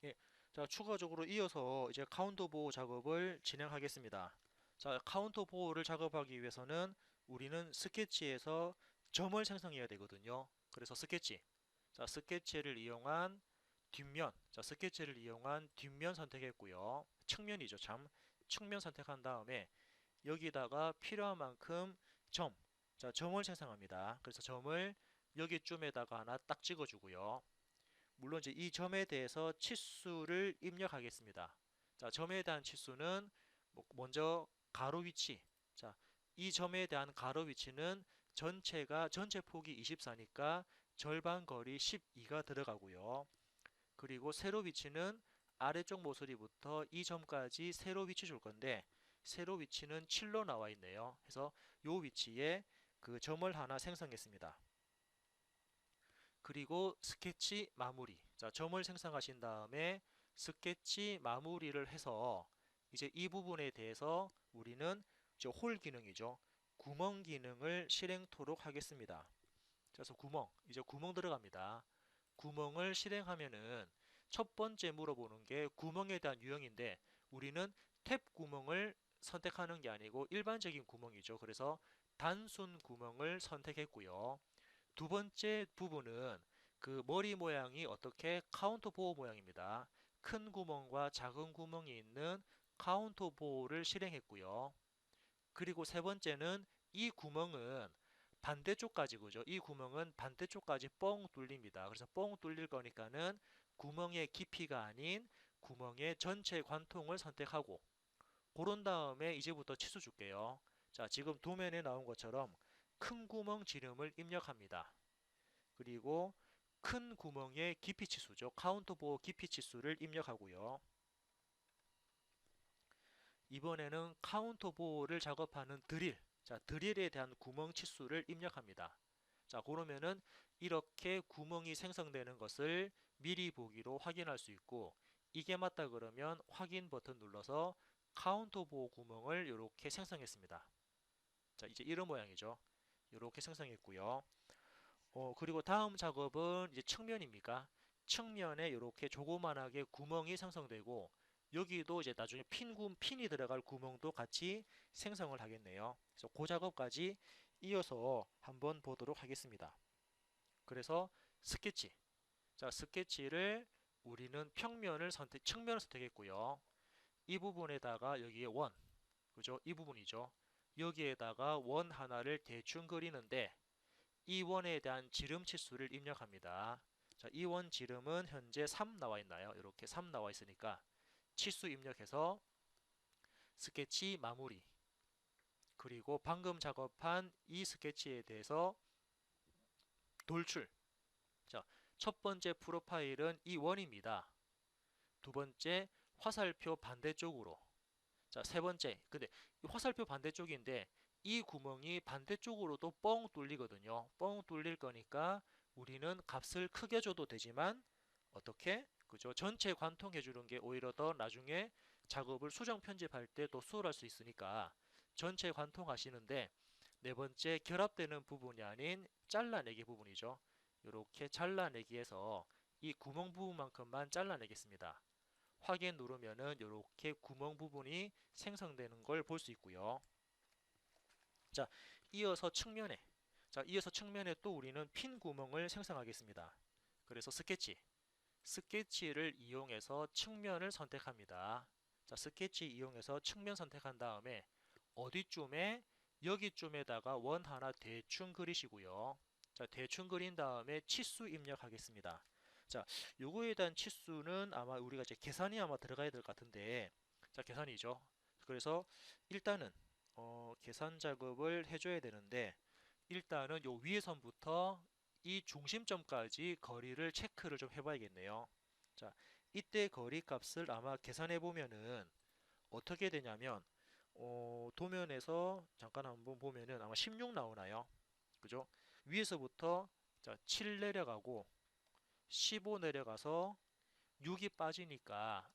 예. 자, 추가적으로 이어서 이제 카운터 보호 작업을 진행하겠습니다. 자, 카운터 보호를 작업하기 위해서는 우리는 스케치에서 점을 생성해야 되거든요. 그래서 스케치. 자, 스케치를 이용한 뒷면. 자, 스케치를 이용한 뒷면 선택했고요. 측면이죠, 참. 측면 선택한 다음에 여기다가 필요한 만큼 점. 자, 점을 생성합니다. 그래서 점을 여기쯤에다가 하나 딱 찍어주고요. 물론 이제 이 점에 대해서 치수를 입력하겠습니다. 자, 점에 대한 치수는 먼저 가로 위치. 자, 이 점에 대한 가로 위치는 전체 폭이 24니까 절반 거리 12가 들어가고요. 그리고 세로 위치는 아래쪽 모서리부터 이 점까지 세로 위치 줄 건데 세로 위치는 7로 나와 있네요. 그래서 이 위치에 그 점을 하나 생성했습니다. 그리고 스케치 마무리. 자, 점을 생성하신 다음에 스케치 마무리를 해서 이제 이 부분에 대해서 우리는 이제 홀 기능이죠. 구멍 기능을 실행토록 하겠습니다. 그래서 이제 구멍 들어갑니다. 구멍을 실행하면은 첫 번째 물어보는 게 구멍에 대한 유형인데 우리는 탭 구멍을 선택하는 게 아니고 일반적인 구멍이죠. 그래서 단순 구멍을 선택했고요. 두 번째 부분은 그 머리 모양이 어떻게 카운터 보호 모양입니다. 큰 구멍과 작은 구멍이 있는 카운터 보호를 실행했고요. 그리고 세 번째는 이 구멍은 반대쪽까지 그죠? 이 구멍은 반대쪽까지 뻥 뚫립니다. 그래서 뻥 뚫릴 거니까는 구멍의 깊이가 아닌 구멍의 전체 관통을 선택하고 그런 다음에 이제부터 치수 줄게요. 자, 지금 도면에 나온 것처럼 큰 구멍 지름을 입력합니다. 그리고 큰 구멍의 깊이 치수죠. 카운터 보호 깊이 치수를 입력하고요. 이번에는 카운터 보호를 작업하는 드릴. 자, 드릴에 대한 구멍 치수를 입력합니다. 자, 그러면은 이렇게 구멍이 생성되는 것을 미리 보기로 확인할 수 있고 이게 맞다 그러면 확인 버튼 눌러서 카운터 보호 구멍을 이렇게 생성했습니다. 자, 이제 이런 모양이죠. 이렇게 생성했고요. 그리고 다음 작업은 이제 측면입니까? 측면에 이렇게 조그만하게 구멍이 생성되고 여기도 이제 나중에 핀이 들어갈 구멍도 같이 생성을 하겠네요. 그래서 그 작업까지 이어서 한번 보도록 하겠습니다. 그래서 스케치. 자, 스케치를 우리는 측면을 선택했고요. 이 부분에다가 여기에 원, 그죠? 이 부분이죠. 여기에다가 원 하나를 대충 그리는데 이 원에 대한 지름 치수를 입력합니다. 자, 이 원 지름은 현재 3 나와 있나요? 이렇게 3 나와 있으니까 치수 입력해서 스케치 마무리. 그리고 방금 작업한 이 스케치에 대해서 돌출. 자, 첫 번째 프로파일은 이 원입니다. 두 번째 화살표 반대쪽으로. 자, 세 번째. 근데 이 화살표 반대쪽인데 이 구멍이 반대쪽으로도 뻥 뚫리거든요. 뻥 뚫릴 거니까 우리는 값을 크게 줘도 되지만 어떻게? 그죠? 전체 관통해 주는 게 오히려 더 나중에 작업을 수정 편집할 때 더 수월할 수 있으니까 전체 관통하시는데 네 번째 결합되는 부분이 아닌 잘라내기 부분이죠. 이렇게 잘라내기해서 이 구멍 부분만큼만 잘라내겠습니다. 확인 누르면은 이렇게 구멍 부분이 생성되는 걸 볼 수 있고요. 자, 이어서 측면에 또 우리는 핀 구멍을 생성하겠습니다. 그래서 스케치를 이용해서 측면을 선택합니다. 자, 스케치 이용해서 측면 선택한 다음에 어디쯤에 여기쯤에다가 원 하나 대충 그리시고요. 자, 대충 그린 다음에 치수 입력하겠습니다. 자, 요거에 대한 치수는 아마 우리가 이제 계산이 아마 들어가야 될 것 같은데, 자, 계산이죠. 그래서 일단은 계산 작업을 해줘야 되는데, 일단은 요 위에 선부터 이 중심점까지 거리를 체크를 좀 해봐야겠네요. 자, 이때 거리 값을 아마 계산해 보면은 어떻게 되냐면, 도면에서 잠깐 한번 보면은 아마 16 나오나요? 그죠? 위에서부터 자, 7 내려가고 15 내려가서 6이 빠지니까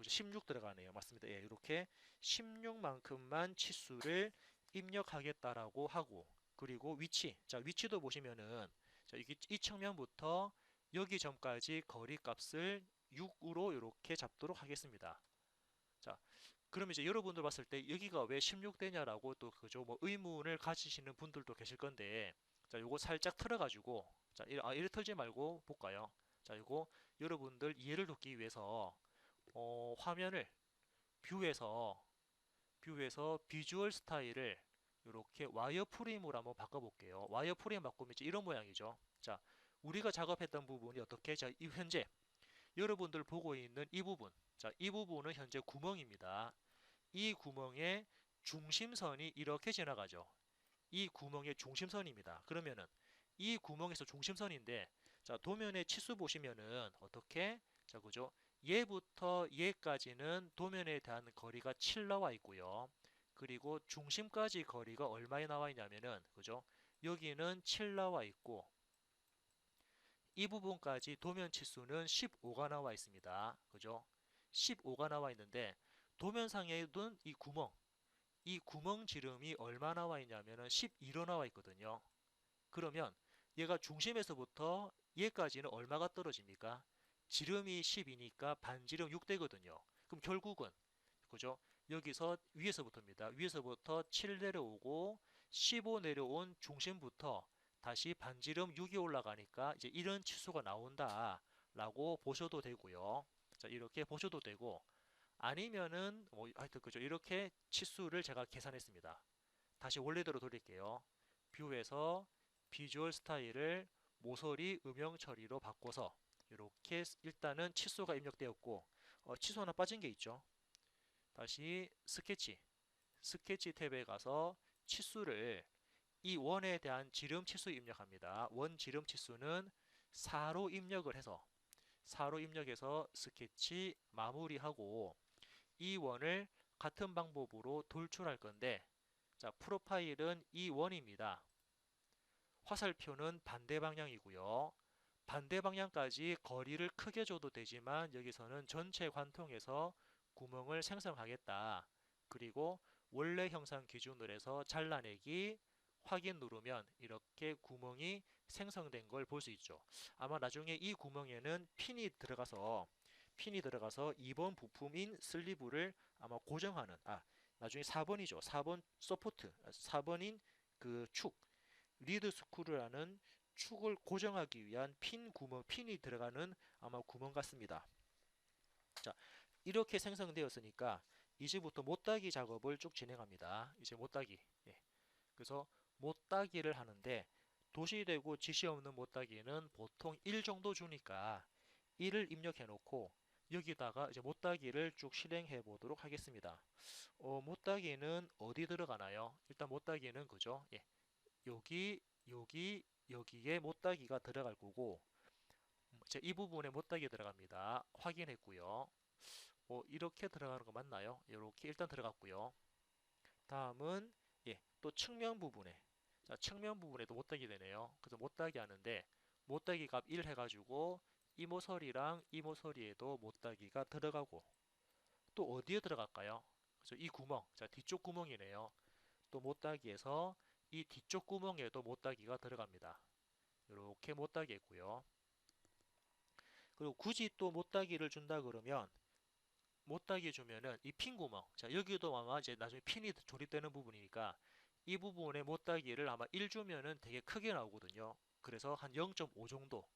16 들어가네요. 맞습니다. 예, 이렇게 16만큼만 치수를 입력하겠다라고 하고 그리고 위치. 자, 위치도 보시면은 자, 이 측면부터 여기 점까지 거리 값을 16으로 이렇게 잡도록 하겠습니다. 자, 그럼 이제 여러분들 봤을 때 여기가 왜 16되냐라고 또 그죠? 뭐 의문을 가지시는 분들도 계실 건데, 자, 요거 살짝 틀어가지고, 자, 이래 털지 말고 볼까요? 자, 요거 여러분들 이해를 돕기 위해서 화면을 뷰에서 비주얼 스타일을 이렇게 와이어프레임으로 한번 바꿔볼게요. 와이어프레임 바꾸면 이제 이런 모양이죠. 자, 우리가 작업했던 부분이 어떻게? 자, 이 현재 여러분들 보고 있는 이 부분. 자, 이 부분은 현재 구멍입니다. 이 구멍의 중심선이 이렇게 지나가죠. 이 구멍의 중심선입니다. 그러면은 이 구멍에서 중심선인데, 자, 도면의 치수 보시면은 어떻게? 자, 그죠? 얘부터 얘까지는 도면에 대한 거리가 7 나와 있고요. 그리고 중심까지 거리가 얼마에 나와 있냐면은, 그죠? 여기는 7 나와 있고, 이 부분까지 도면 치수는 15가 나와 있습니다. 그죠? 15가 나와 있는데, 도면상에는 이 구멍 지름이 얼마 나와 있냐면은 12로 나와 있거든요. 그러면 얘가 중심에서부터 얘까지는 얼마가 떨어집니까? 지름이 10이니까 반지름 6 되거든요. 그럼 결국은 그죠? 여기서 위에서부터입니다. 위에서부터 7 내려오고 15 내려온 중심부터 다시 반지름 6이 올라가니까 이제 이런 치수가 나온다 라고 보셔도 되고요. 자, 이렇게 보셔도 되고, 아니면은 뭐 하여튼 그죠? 이렇게 치수를 제가 계산했습니다. 다시 원래대로 돌릴게요. 뷰에서 비주얼 스타일을 모서리 음영 처리로 바꿔서 이렇게 일단은 치수가 입력되었고, 치수 하나 빠진 게 있죠. 다시 스케치 탭에 가서 치수를 이 원에 대한 지름 치수 입력합니다. 원 지름 치수는 4로 입력을 해서 4로 입력해서 스케치 마무리하고, 이 원을 같은 방법으로 돌출할 건데, 자, 프로파일은 이 원입니다. 화살표는 반대 방향이고요. 반대 방향까지 거리를 크게 줘도 되지만 여기서는 전체 관통에서 구멍을 생성하겠다. 그리고 원래 형상 기준으로 해서 잘라내기 확인 누르면 이렇게 구멍이 생성된 걸 볼 수 있죠. 아마 나중에 이 구멍에는 핀이 들어가서 2번 부품인 슬리브를 아마 고정하는, 나중에 4번이죠. 4번 서포트, 4번인 그 축, 리드 스크루라는 축을 고정하기 위한 핀이 들어가는 아마 구멍 같습니다. 자, 이렇게 생성되었으니까 이제부터 못따기 작업을 쭉 진행합니다. 이제 못따기. 예. 그래서 못따기를 하는데, 도시되고 지시 없는 못따기는 보통 1 정도 주니까 1을 입력해 놓고 여기다가 이제 못따기를 쭉 실행해 보도록 하겠습니다. 못따기는 어디 들어가나요? 일단 못따기는 그죠? 예. 여기, 여기에 못따기가 들어갈 거고, 이제 이 부분에 못따기 들어갑니다. 확인했고요. 이렇게 들어가는 거 맞나요? 이렇게 일단 들어갔고요. 다음은 또 측면 부분에, 자, 측면 부분에도 못따기 되네요. 그래서 못따기 하는데 못따기 값 1 해가지고 이 모서리랑 이 모서리에도 못따기가 들어가고, 또 어디에 들어갈까요? 그래서 이 구멍, 자, 뒤쪽 구멍이네요. 또 못따기에서 이 뒤쪽 구멍에도 못따기가 들어갑니다. 이렇게 못따기 했고요. 그리고 굳이 또 못따기를 준다 그러면 못따기 주면은 이 핀 구멍, 자, 여기도 아마 이제 나중에 핀이 조립되는 부분이니까 이 부분에 못따기를 아마 1 주면은 되게 크게 나오거든요. 그래서 한 0.5 정도,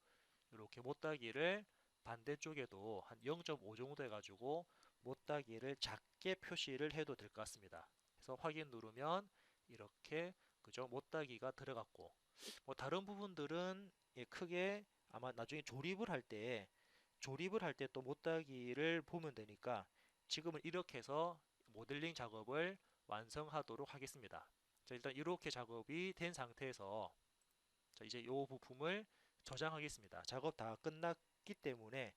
이렇게 못따기를 반대쪽에도 한 0.5 정도 해가지고 못따기를 작게 표시를 해도 될 것 같습니다. 그래서 확인 누르면 이렇게 그죠? 못따기가 들어갔고, 뭐 다른 부분들은 크게 아마 나중에 조립을 할 때 또 못따기를 보면 되니까 지금은 이렇게 해서 모델링 작업을 완성하도록 하겠습니다. 자, 일단 이렇게 작업이 된 상태에서, 자, 이제 이 부품을 저장하겠습니다. 작업 다 끝났기 때문에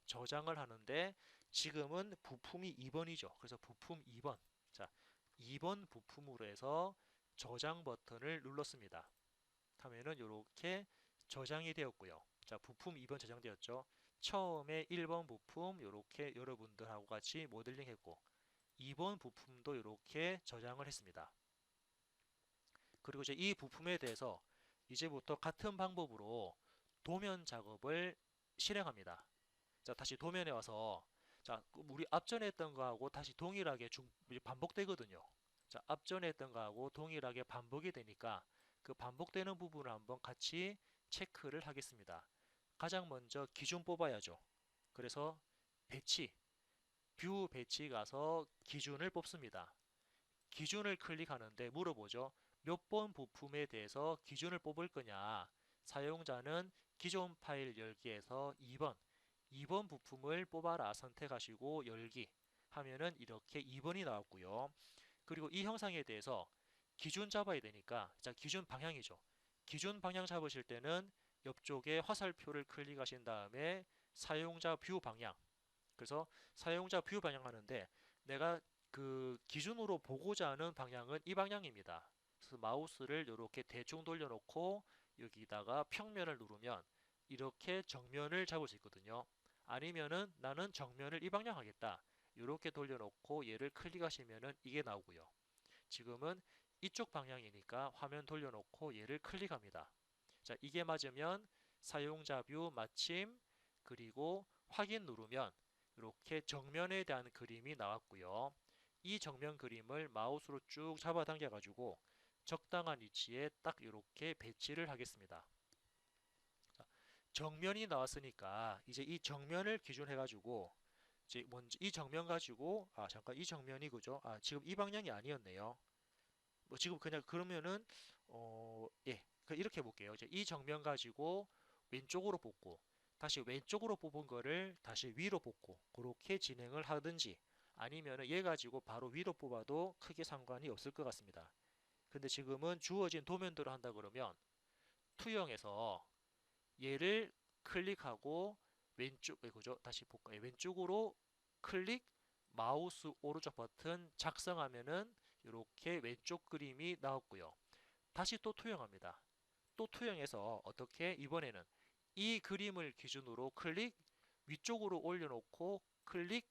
저장을 하는데, 지금은 부품이 2번이죠. 그래서 부품 2번. 자, 2번 부품으로 해서 저장 버튼을 눌렀습니다. 하면은 이렇게 저장이 되었고요. 자, 부품 2번 저장되었죠. 처음에 1번 부품 이렇게 여러분들하고 같이 모델링 했고, 2번 부품도 이렇게 저장을 했습니다. 그리고 이제 이 부품에 대해서 이제부터 같은 방법으로 도면 작업을 실행합니다. 자, 다시 도면에 와서 자, 우리 앞전에 했던 거하고 다시 동일하게 반복되거든요. 자, 앞전에 했던 거하고 동일하게 반복이 되니까 그 반복되는 부분을 한번 같이 체크를 하겠습니다. 가장 먼저 기준 뽑아야죠. 그래서 배치, 뷰 배치 가서 기준을 뽑습니다. 기준을 클릭하는데 물어보죠. 몇 번 부품에 대해서 기준을 뽑을 거냐. 사용자는 기존 파일 열기에서 2번 부품을 뽑아라 선택하시고 열기 하면은 이렇게 2번이 나왔고요. 그리고 이 형상에 대해서 기준 잡아야 되니까 자, 기준 방향이죠. 기준 방향 잡으실 때는 옆쪽에 화살표를 클릭하신 다음에 사용자 뷰 방향, 그래서 사용자 뷰 방향 하는데 내가 그 기준으로 보고자 하는 방향은 이 방향입니다. 그래서 마우스를 이렇게 대충 돌려놓고 여기다가 평면을 누르면 이렇게 정면을 잡을 수 있거든요. 아니면은 나는 정면을 이 방향 하겠다. 이렇게 돌려놓고 얘를 클릭하시면은 이게 나오고요. 지금은 이쪽 방향이니까 화면 돌려놓고 얘를 클릭합니다. 자, 이게 맞으면 사용자 뷰 마침 그리고 확인 누르면 이렇게 정면에 대한 그림이 나왔고요. 이 정면 그림을 마우스로 쭉 잡아당겨 가지고 적당한 위치에 딱 이렇게 배치를 하겠습니다. 자, 정면이 나왔으니까 이제 이 정면을 기준해 가지고 이제 먼저 이 정면 가지고 잠깐 이 정면이 그죠? 지금 이 방향이 아니었네요. 뭐 지금 그냥 그러면은 예, 이렇게 볼게요. 이제 이 정면 가지고 왼쪽으로 뽑고 다시 왼쪽으로 뽑은 거를 다시 위로 뽑고 그렇게 진행을 하든지 아니면은 얘 가지고 바로 위로 뽑아도 크게 상관이 없을 것 같습니다. 근데 지금은 주어진 도면대로 한다 그러면 투영해서 얘를 클릭하고 왼쪽 그죠? 다시 볼까요? 왼쪽으로 클릭 마우스 오른쪽 버튼 작성하면은 이렇게 왼쪽 그림이 나왔고요. 다시 또 투영합니다. 또 투영해서 어떻게 이번에는 이 그림을 기준으로 클릭 위쪽으로 올려놓고 클릭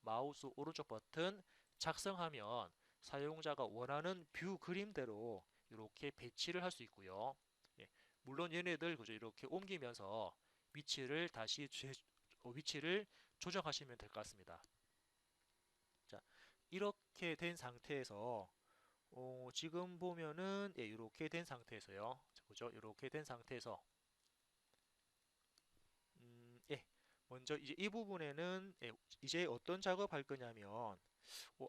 마우스 오른쪽 버튼 작성하면 사용자가 원하는 뷰 그림대로 이렇게 배치를 할 수 있고요. 예, 물론 얘네들 그죠 이렇게 옮기면서 위치를 다시 위치를 조정하시면 될 것 같습니다. 자, 이렇게 된 상태에서 지금 보면은 예, 이렇게 된 상태에서요. 그죠? 이렇게 된 상태에서 예, 먼저 이제 이 부분에는 예, 이제 어떤 작업할 거냐면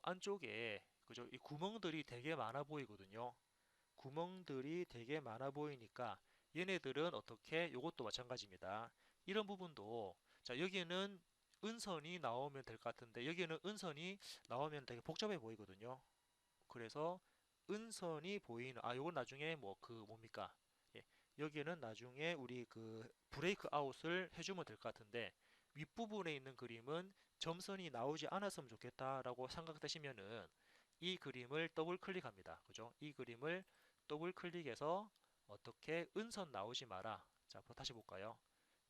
안쪽에 그죠? 이 구멍들이 되게 많아 보이거든요. 구멍들이 되게 많아 보이니까 얘네들은 어떻게 요것도 마찬가지입니다. 이런 부분도 자 여기는 은선이 나오면 될 것 같은데 여기는 은선이 나오면 되게 복잡해 보이거든요. 그래서 은선이 보이는 요건 나중에 뭐 그 뭡니까? 예, 여기는 나중에 우리 그 브레이크 아웃을 해주면 될 것 같은데 윗부분에 있는 그림은 점선이 나오지 않았으면 좋겠다라고 생각되시면은 이 그림을 더블 클릭합니다. 그죠? 이 그림을 더블 클릭해서 어떻게 은선 나오지 마라. 자, 다시 볼까요?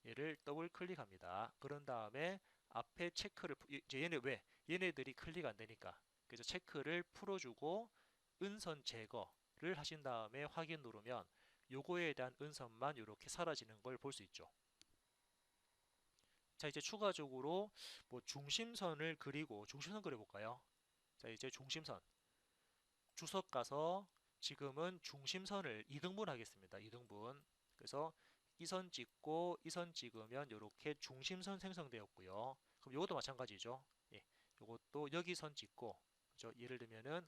얘를 더블 클릭합니다. 그런 다음에 앞에 체크를 이제 얘네 왜? 얘네들이 클릭 안 되니까. 그래서 체크를 풀어주고 은선 제거를 하신 다음에 확인 누르면 요거에 대한 은선만 이렇게 사라지는 걸 볼 수 있죠. 자, 이제 추가적으로 뭐 중심선을 그리고 중심선 그려볼까요? 자, 이제 중심선 주석 가서 지금은 중심선을 2등분 하겠습니다. 2등분. 그래서 이 선 찍고 이 선 찍으면 이렇게 중심선 생성되었고요. 그럼 이것도 마찬가지죠. 예, 이것도 여기 선 찍고 그죠? 예를 들면은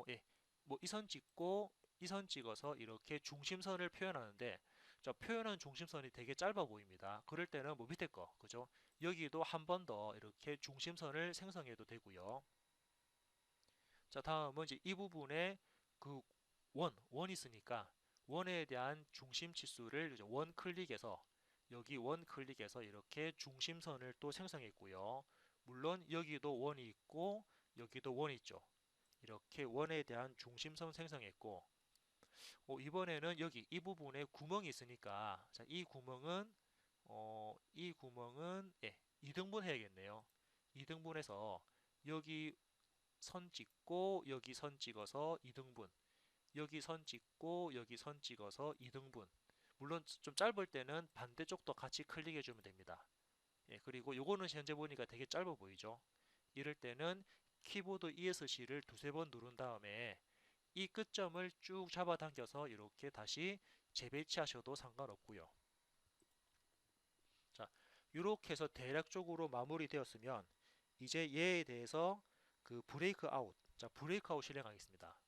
예, 뭐 이 선 찍고 이 선 찍어서 이렇게 중심선을 표현하는데 자, 표현한 중심선이 되게 짧아 보입니다. 그럴 때는 뭐 밑에 거 그죠? 여기도 한 번 더 이렇게 중심선을 생성해도 되고요. 자, 다음은 이제 이 부분에 그 원이 있으니까 원에 대한 중심 치수를 이제 원 클릭해서 여기 원 클릭해서 이렇게 중심선을 또 생성했고요. 물론 여기도 원이 있고 여기도 원이 있죠. 이렇게 원에 대한 중심선 생성했고 이번에는 여기 이 부분에 구멍이 있으니까 자, 이 구멍은 예, 2등분 해야겠네요. 2등분해서 여기 선 찍고 여기 선 찍어서 2등분 여기 선 찍고 여기 선 찍어서 2등분 물론 좀 짧을 때는 반대쪽도 같이 클릭해 주면 됩니다. 예, 그리고 요거는 현재 보니까 되게 짧아 보이죠? 이럴 때는 키보드 ESC를 두세 번 누른 다음에 이 끝점을 쭉 잡아당겨서 이렇게 다시 재배치하셔도 상관없고요. 자, 이렇게 해서 대략적으로 마무리되었으면 이제 얘에 대해서 그 브레이크 아웃, 자, 브레이크 아웃 실행하겠습니다.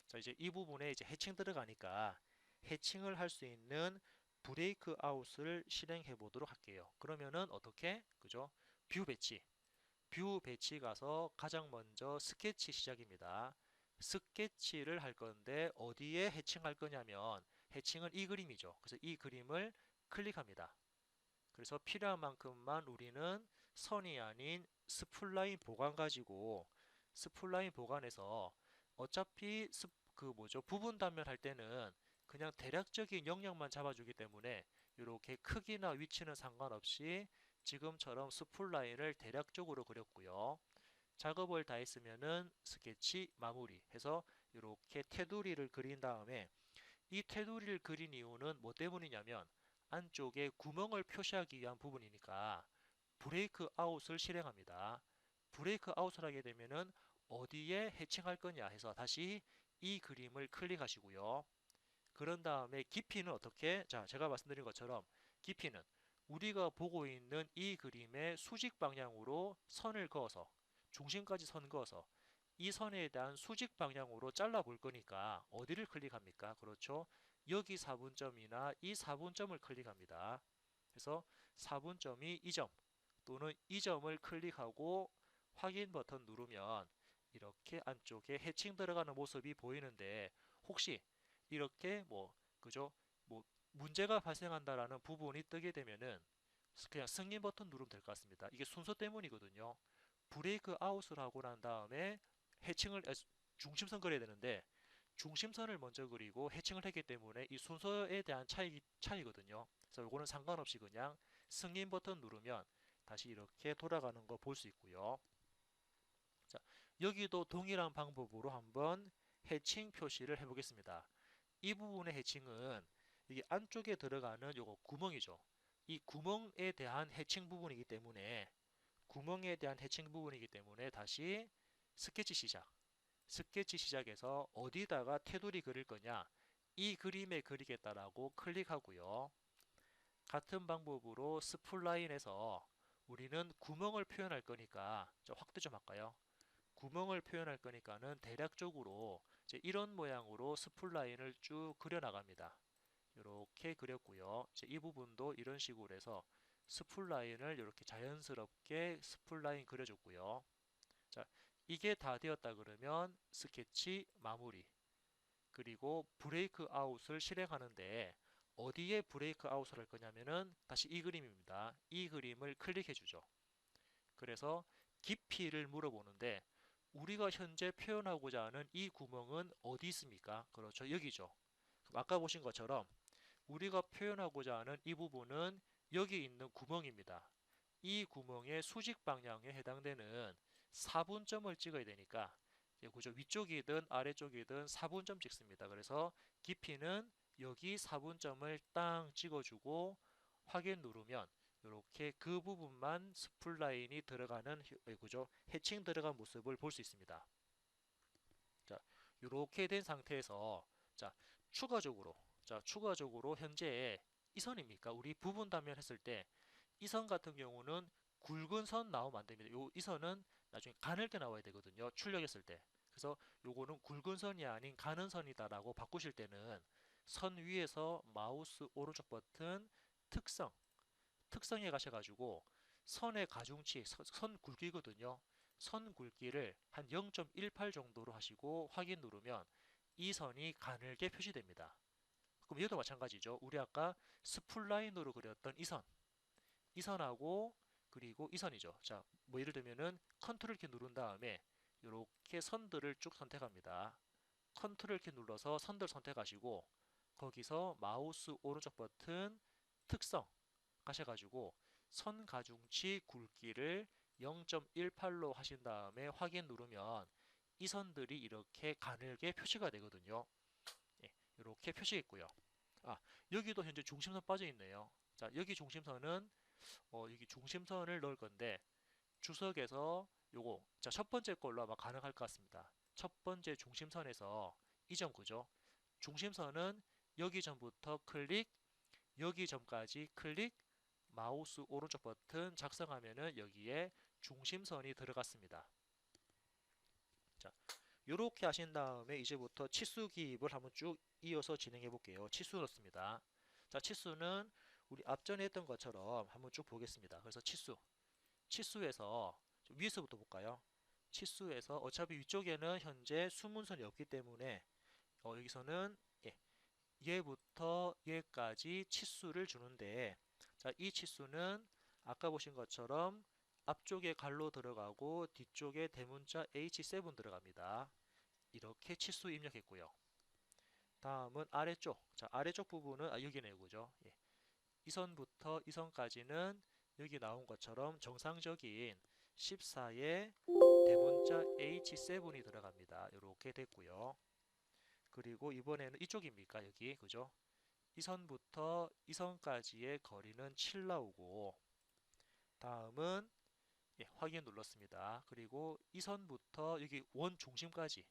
자, 이제 이 부분에 이제 해칭 들어가니까 해칭을 할 수 있는 브레이크 아웃을 실행해 보도록 할게요. 그러면은 어떻게? 그죠? 뷰 배치. 뷰 배치 가서 가장 먼저 스케치 시작입니다. 스케치를 할 건데 어디에 해칭할 거냐면 해칭은 이 그림이죠. 그래서 이 그림을 클릭합니다. 그래서 필요한 만큼만 우리는 선이 아닌 스플라인 보관 가지고 스플라인 보관해서 어차피 그 뭐죠 부분 단면 할 때는 그냥 대략적인 영역만 잡아주기 때문에 이렇게 크기나 위치는 상관없이 지금처럼 스플라인을 대략적으로 그렸고요. 작업을 다 했으면은 스케치 마무리 해서 이렇게 테두리를 그린 다음에 이 테두리를 그린 이유는 뭐 때문이냐면 안쪽에 구멍을 표시하기 위한 부분이니까 브레이크 아웃을 실행합니다. 브레이크 아웃을 하게 되면은 어디에 해칭할 거냐 해서 다시 이 그림을 클릭하시고요. 그런 다음에 깊이는 어떻게? 자, 제가 말씀드린 것처럼 깊이는 우리가 보고 있는 이 그림의 수직 방향으로 선을 그어서 중심까지 선 그어서 이 선에 대한 수직 방향으로 잘라 볼 거니까 어디를 클릭합니까? 그렇죠. 여기 4분점이나 이 4분점을 클릭합니다. 그래서 4분점이 이 점 또는 이 점을 클릭하고 확인 버튼 누르면 이렇게 안쪽에 해칭 들어가는 모습이 보이는데 혹시 이렇게 뭐 그죠? 뭐 문제가 발생한다라는 부분이 뜨게 되면은 그냥 승인 버튼 누르면 될 것 같습니다. 이게 순서 때문이거든요. 브레이크 아웃을 하고 난 다음에 해칭을 중심선 그려야 되는데 중심선을 먼저 그리고 해칭을 했기 때문에 이 순서에 대한 차이거든요. 그래서 이거는 상관없이 그냥 승인 버튼 누르면 다시 이렇게 돌아가는 거 볼 수 있고요. 자, 여기도 동일한 방법으로 한번 해칭 표시를 해보겠습니다. 이 부분의 해칭은 이게 안쪽에 들어가는 요거 구멍이죠. 이 구멍에 대한 해칭 부분이기 때문에 구멍에 대한 해칭 부분이기 때문에 다시 스케치 시작. 스케치 시작에서 어디다가 테두리 그릴 거냐 이 그림에 그리겠다라고 클릭하고요. 같은 방법으로 스플라인에서 우리는 구멍을 표현할 거니까 확대 좀 할까요? 구멍을 표현할 거니까는 대략적으로 이제 이런 모양으로 스플라인을 쭉 그려 나갑니다. 이렇게 그렸고요. 이제 이 부분도 이런 식으로 해서 스플라인을 이렇게 자연스럽게 스플라인 그려줬고요. 자, 이게 다 되었다 그러면 스케치 마무리 그리고 브레이크 아웃을 실행하는데 어디에 브레이크 아웃을 할 거냐면은 다시 이 그림입니다. 이 그림을 클릭해 주죠. 그래서 깊이를 물어보는데 우리가 현재 표현하고자 하는 이 구멍은 어디 있습니까? 그렇죠. 여기죠. 아까 보신 것처럼 우리가 표현하고자 하는 이 부분은 여기 있는 구멍입니다. 이 구멍의 수직 방향에 해당되는 4분점을 찍어야 되니까 그죠? 위쪽이든 아래쪽이든 4분점 찍습니다. 그래서 깊이는 여기 4분점을 땅 찍어주고 확인 누르면 이렇게 그 부분만 스플라인이 들어가는 그죠? 해칭 들어간 모습을 볼 수 있습니다. 자, 이렇게 된 상태에서 자, 추가적으로 추가적으로 현재 이 선입니까? 우리 부분 단면 했을 때 이 선 같은 경우는 굵은 선 나오면 안 됩니다. 이 선은 나중에 가늘게 나와야 되거든요. 출력했을 때. 그래서 요거는 굵은 선이 아닌 가는 선이다라고 바꾸실 때는 선 위에서 마우스 오른쪽 버튼 특성에 가셔가지고 선의 가중치, 선 굵기거든요. 선 굵기를 한 0.18 정도로 하시고 확인 누르면 이 선이 가늘게 표시됩니다. 그럼 얘도 마찬가지죠. 우리 아까 스플라인으로 그렸던 이 선하고 그리고 이 선이죠. 자, 뭐 예를 들면은 컨트롤 키 누른 다음에 이렇게 선들을 쭉 선택합니다. 컨트롤 키 눌러서 선들 선택하시고 거기서 마우스 오른쪽 버튼 특성 가셔가지고 선 가중치 굵기를 0.18로 하신 다음에 확인 누르면 이 선들이 이렇게 가늘게 표시가 되거든요. 예, 이렇게 표시했고요. 아, 여기도 현재 중심선 빠져 있네요. 자, 여기 중심선은 여기 중심선을 넣을 건데 주석에서 요거 자, 첫 번째 걸로 아마 가능할 것 같습니다. 첫 번째 중심선에서 이 점 그죠? 중심선은 여기 전부터 클릭, 여기 점까지 클릭, 마우스 오른쪽 버튼 작성하면은 여기에 중심선이 들어갔습니다. 자, 요렇게 하신 다음에 이제부터 치수 기입을 한번 쭉 이어서 진행해 볼게요. 치수 넣습니다. 자, 치수는 우리 앞전에 했던 것처럼 한번 쭉 보겠습니다. 그래서 치수에서 위에서부터 볼까요? 치수에서 어차피 위쪽에는 현재 수문선이 없기 때문에 여기서는 예, 얘부터 얘까지 치수를 주는데 자, 이 치수는 아까 보신 것처럼 앞쪽에 갈로 들어가고 뒤쪽에 대문자 H7 들어갑니다. 이렇게 치수 입력했고요. 다음은 아래쪽. 자, 아래쪽 부분은 여기네요. 그죠? 예. 이 선부터 이 선까지는 여기 나온 것처럼 정상적인 14의 대문자 H7이 들어갑니다. 이렇게 됐고요. 그리고 이번에는 이쪽입니까? 여기. 그죠? 이 선부터 이 선까지의 거리는 7 나오고 다음은 확인 눌렀습니다. 그리고 이 선부터 여기 원 중심까지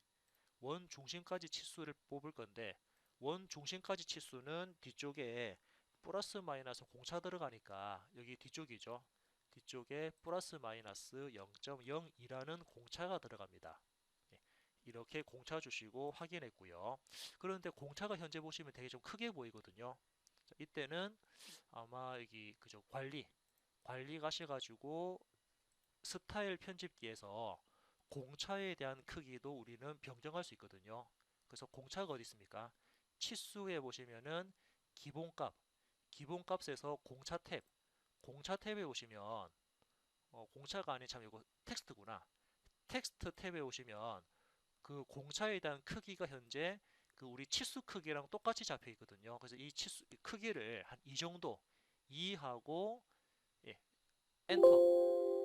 치수를 뽑을 건데 원 중심까지 치수는 뒤쪽에 플러스 마이너스 공차 들어가니까 여기 뒤쪽이죠. 뒤쪽에 플러스 마이너스 0.02라는 공차가 들어갑니다. 예, 이렇게 공차 주시고 확인했고요. 그런데 공차가 현재 보시면 되게 좀 크게 보이거든요. 자, 이때는 아마 여기 그죠 관리 가셔가지고 스타일 편집기에서 공차에 대한 크기도 우리는 변경할 수 있거든요. 그래서 공차가 어디 있습니까? 치수에 보시면은 기본값, 기본값에서 공차 탭에 오시면 공차가 아닌 참 이거 텍스트구나. 텍스트 탭에 오시면 그 공차에 대한 크기가 현재 그 우리 치수 크기랑 똑같이 잡혀 있거든요. 그래서 이 치수 이 크기를 한 이 정도 이하고 예, 엔터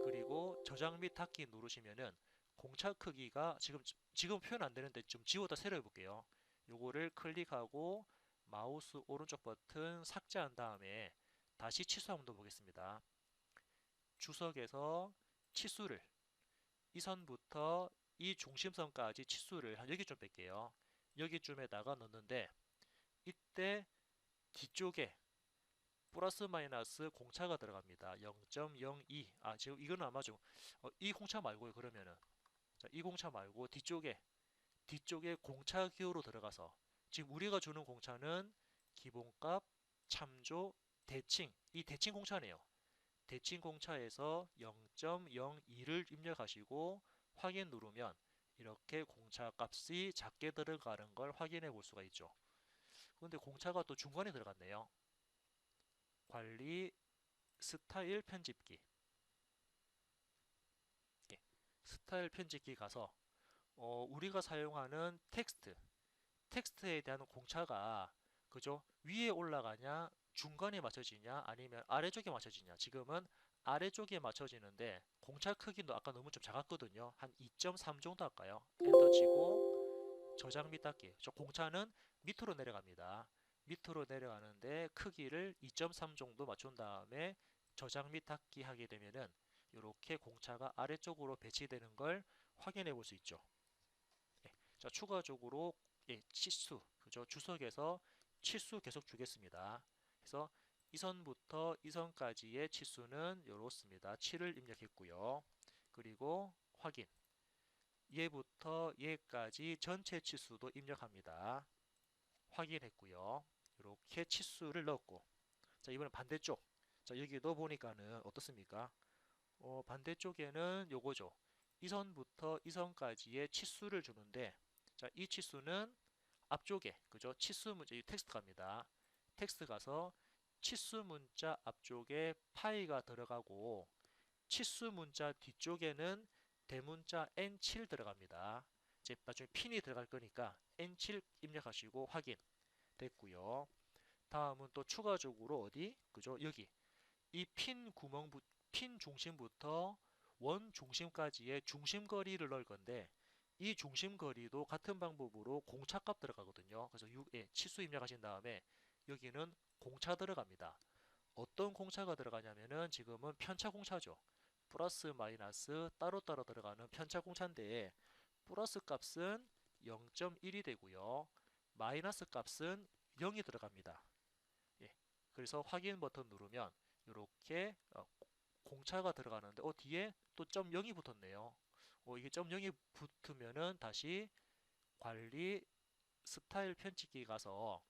그리고 저장 및 닫기 누르시면은 공차 크기가 지금 표현 안 되는데 좀 지워다 새로 해볼게요. 요거를 클릭하고 마우스 오른쪽 버튼 삭제한 다음에 다시 치수 한번 더 보겠습니다. 주석에서 치수를 이 선부터 이 중심선까지 치수를 한 여기쯤 뺄게요. 여기쯤에다가 넣는데 이때 뒤쪽에 플러스 마이너스 공차가 들어갑니다. 0.02. 지금 이거는 아마 이 공차 말고요. 그러면은 자, 이 공차 말고 뒤쪽에 공차 기호로 들어가서 지금 우리가 주는 공차는 기본값, 참조, 대칭. 이 대칭 공차네요. 대칭 공차에서 0.02를 입력하시고 확인 누르면 이렇게 공차 값이 작게 들어가는 걸 확인해 볼 수가 있죠. 그런데 공차가 또 중간에 들어갔네요. 관리 스타일 편집기. 예, 스타일 편집기 가서 우리가 사용하는 텍스트에 대한 공차가 그죠? 위에 올라가냐, 중간에 맞춰지냐, 아니면 아래쪽에 맞춰지냐. 지금은 아래쪽에 맞춰지는데 공차 크기도 아까 너무 좀 작았거든요. 한 2.3 정도 할까요? 엔터 치고 저장 및 닫기. 저 공차는 밑으로 내려갑니다. 밑으로 내려가는데 크기를 2.3 정도 맞춘 다음에 저장 및 닫기 하게 되면은 이렇게 공차가 아래쪽으로 배치되는 걸 확인해 볼 수 있죠. 예, 자, 추가적으로 치수, 그죠? 주석에서 치수 계속 주겠습니다. 그래서 이 선부터 이 선까지의 치수는 이렇습니다. 7을 입력했고요. 그리고 확인. 얘부터 얘까지 전체 치수도 입력합니다. 확인했고요. 이렇게 치수를 넣었고 자, 이번엔 반대쪽. 자, 여기도 보니까는 어떻습니까? 반대쪽에는 요거죠. 이 선부터 이 선까지의 치수를 주는데 자, 이 치수는 앞쪽에 그죠? 치수 문자 이 텍스트 갑니다. 텍스트 가서 치수 문자 앞쪽에 파이가 들어가고 치수 문자 뒤쪽에는 대문자 N7 들어갑니다. 이제 나중에 핀이 들어갈 거니까 N7 입력하시고 확인 됐고요. 다음은 또 추가적으로 어디? 그죠? 여기 이 핀 중심부터 원 중심까지의 중심 거리를 넣을 건데 이 중심 거리도 같은 방법으로 공차값 들어가거든요. 그래서 6에 치수 입력하신 다음에 여기는 공차 들어갑니다. 어떤 공차가 들어가냐면은 지금은 편차 공차죠. 플러스 마이너스 따로따로 들어가는 편차 공차인데 플러스 값은 0.1이 되고요. 마이너스 값은 0이 들어갑니다. 예. 그래서 확인 버튼 누르면 이렇게 공차가 들어가는데 뒤에 또 점 0이 붙었네요. 이게 점 0이 붙으면은 다시 관리 스타일 편집기 가서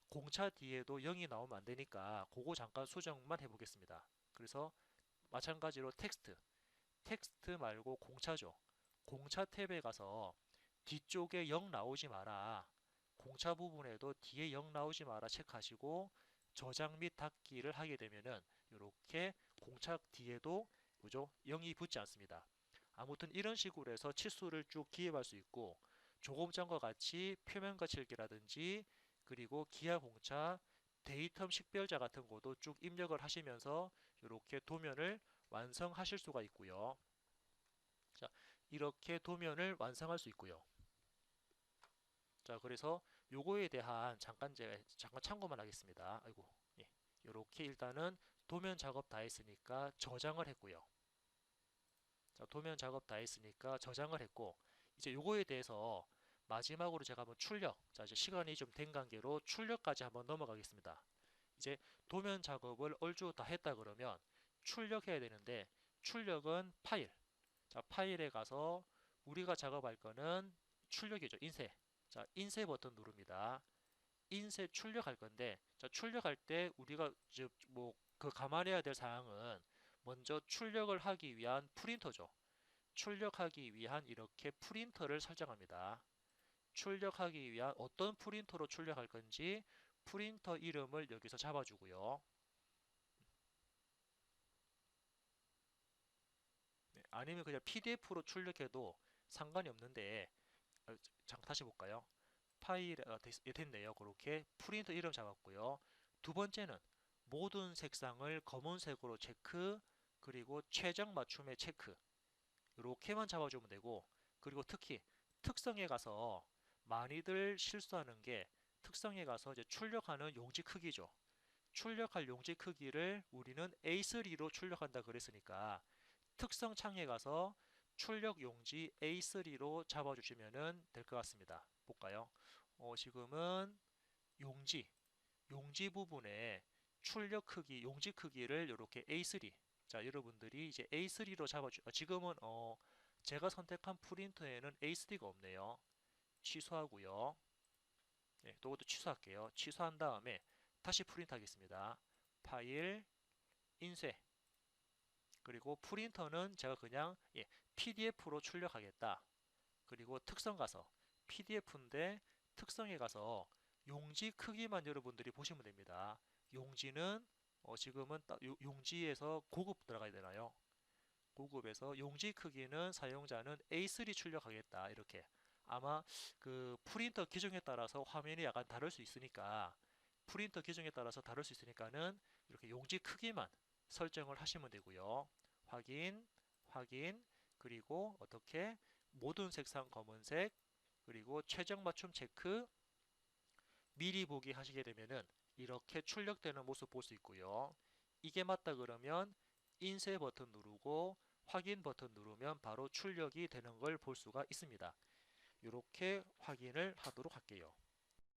공차 뒤에도 0이 나오면 안 되니까 그거 잠깐 수정만 해보겠습니다. 그래서 마찬가지로 텍스트 말고 공차죠. 공차 탭에 가서 뒤쪽에 0 나오지 마라. 공차 부분에도 뒤에 0 나오지 마라 체크하시고 저장 및 닫기를 하게 되면은 이렇게 공차 뒤에도 그죠? 0이 붙지 않습니다. 아무튼 이런 식으로 해서 치수를 쭉 기입할 수 있고 조금 전과 같이 표면 거칠기라든지 그리고 기하 공차, 데이텀 식별자 같은 것도 쭉 입력을 하시면서 이렇게 도면을 완성하실 수가 있고요. 자, 이렇게 도면을 완성할 수 있고요. 자, 그래서 요거에 대한 제가 잠깐 참고만 하겠습니다. 아이고, 예. 이렇게 일단은 도면 작업 다 했으니까 저장을 했고요. 자, 도면 작업 다 했으니까 저장을 했고, 이제 요거에 대해서 마지막으로 제가 한번 자, 이제 시간이 좀 된 관계로 출력까지 한번 넘어가겠습니다. 이제 도면 작업을 얼추 다 했다 그러면 출력해야 되는데, 출력은 파일. 자, 파일에 가서 우리가 작업할 거는 출력이죠. 인쇄. 자, 인쇄 버튼 누릅니다. 인쇄 출력할 건데, 자, 출력할 때 우리가 이제 그 감안해야 될 사항은 먼저 출력을 하기 위한 프린터죠. 출력하기 위한 이렇게 프린터를 설정합니다. 출력하기 위한 어떤 프린터로 출력할 건지 프린터 이름을 여기서 잡아주고요. 네, 아니면 그냥 PDF로 출력해도 상관이 없는데 잠깐 다시 볼까요? 파일 됐네요. 그렇게 프린터 이름 잡았고요. 두 번째는 모든 색상을 검은색으로 체크 그리고 최적 맞춤의 체크 이렇게만 잡아주면 되고 그리고 특히 특성에 가서 많이들 실수하는 게 특성에 가서 이제 출력하는 용지 크기죠. 출력할 용지 크기를 우리는 A3로 출력한다 그랬으니까 특성 창에 가서 출력 용지 A3로 잡아주시면 될 것 같습니다. 볼까요? 지금은 용지, 용지 부분에 출력 크기, 용지 크기를 이렇게 A3. 자, 여러분들이 이제 A3로 지금은 제가 선택한 프린터에는 A3가 없네요. 취소하고요. 네, 또 이것도 취소할게요. 취소한 다음에 다시 프린트 하겠습니다. 파일, 인쇄. 그리고 프린터는 제가 그냥 PDF로 출력하겠다. 그리고 특성 가서 PDF인데 특성에 가서 용지 크기만 여러분들이 보시면 됩니다. 용지는 지금은 용지에서 고급 들어가야 되나요? 고급에서 용지 크기는 사용자는 A3 출력하겠다 이렇게 아마 그 프린터 기종에 따라서 화면이 약간 다를 수 있으니까 프린터 기종에 따라서 다를 수 있으니까는 이렇게 용지 크기만 설정을 하시면 되고요. 확인, 확인, 그리고 어떻게 모든 색상 검은색 그리고 최적 맞춤 체크 미리 보기 하시게 되면은 이렇게 출력되는 모습 볼 수 있고요. 이게 맞다 그러면 인쇄 버튼 누르고 확인 버튼 누르면 바로 출력이 되는 걸 볼 수가 있습니다. 이렇게 확인을 하도록 할게요.